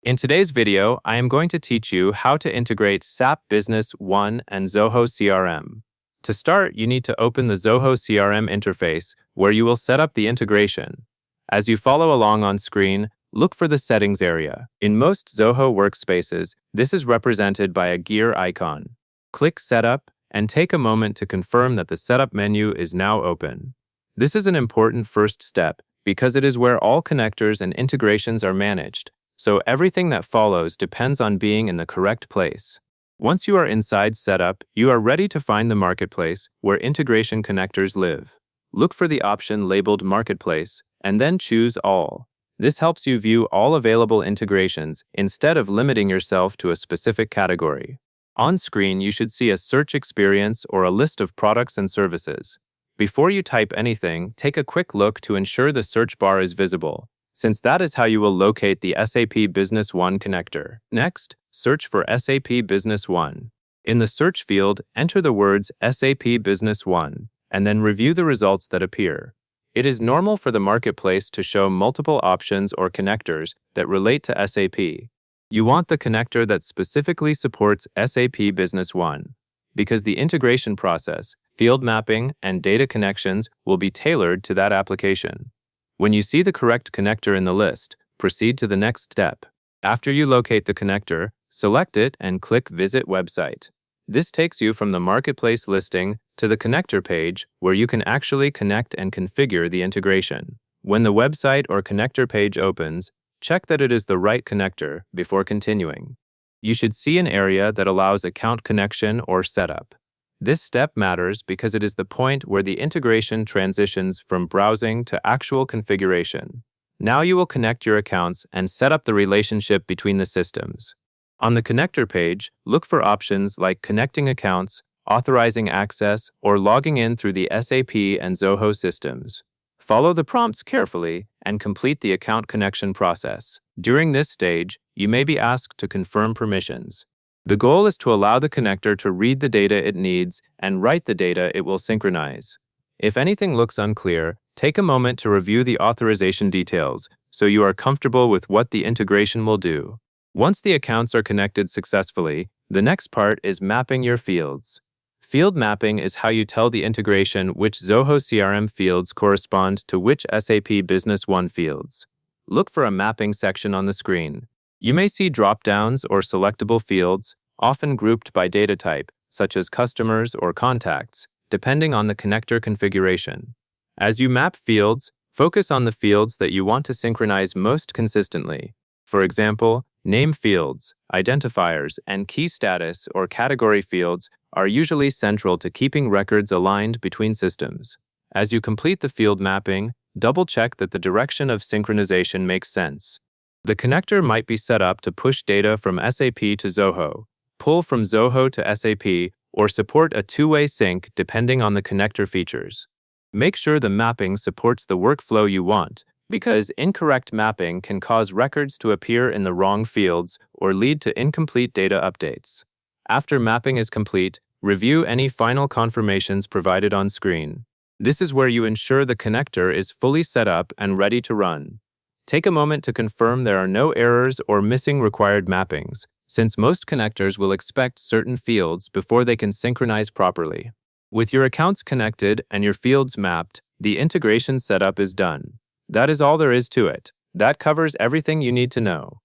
In today's video, I am going to teach you how to integrate SAP Business One and Zoho CRM. To start, you need to open the Zoho CRM interface, where you will set up the integration. As you follow along on screen, look for the Settings area. In most Zoho workspaces, this is represented by a gear icon. Click Setup, and take a moment to confirm that the Setup menu is now open. This is an important first step, because it is where all connectors and integrations are managed, so everything that follows depends on being in the correct place. Once you are inside Setup, you are ready to find the marketplace where integration connectors live. Look for the option labeled Marketplace, and then choose All. This helps you view all available integrations instead of limiting yourself to a specific category. On screen, you should see a search experience or a list of products and services. Before you type anything, take a quick look to ensure the search bar is visible, since that is how you will locate the SAP Business One connector. Next, search for SAP Business One. In the search field, enter the words SAP Business One, and then review the results that appear. It is normal for the marketplace to show multiple options or connectors that relate to SAP. You want the connector that specifically supports SAP Business One, because the integration process, field mapping, and data connections will be tailored to that application. When you see the correct connector in the list, proceed to the next step. After you locate the connector, select it and click Visit Website. This takes you from the marketplace listing to the connector page where you can actually connect and configure the integration. When the website or connector page opens, check that it is the right connector before continuing. You should see an area that allows account connection or setup. This step matters because it is the point where the integration transitions from browsing to actual configuration. Now you will connect your accounts and set up the relationship between the systems. On the connector page, look for options like connecting accounts, authorizing access, or logging in through the SAP and Zoho systems. Follow the prompts carefully and complete the account connection process. During this stage, you may be asked to confirm permissions. The goal is to allow the connector to read the data it needs and write the data it will synchronize. If anything looks unclear, take a moment to review the authorization details so you are comfortable with what the integration will do. Once the accounts are connected successfully, the next part is mapping your fields. Field mapping is how you tell the integration which Zoho CRM fields correspond to which SAP Business One fields. Look for a mapping section on the screen. You may see drop-downs or selectable fields, often grouped by data type, such as customers or contacts, depending on the connector configuration. As you map fields, focus on the fields that you want to synchronize most consistently. For example, name fields, identifiers, and key status or category fields are usually central to keeping records aligned between systems. As you complete the field mapping, double-check that the direction of synchronization makes sense. The connector might be set up to push data from SAP to Zoho, pull from Zoho to SAP, or support a two-way sync depending on the connector features. Make sure the mapping supports the workflow you want, because incorrect mapping can cause records to appear in the wrong fields or lead to incomplete data updates. After mapping is complete, review any final confirmations provided on screen. This is where you ensure the connector is fully set up and ready to run. Take a moment to confirm there are no errors or missing required mappings, since most connectors will expect certain fields before they can synchronize properly. With your accounts connected and your fields mapped, the integration setup is done. That is all there is to it. That covers everything you need to know.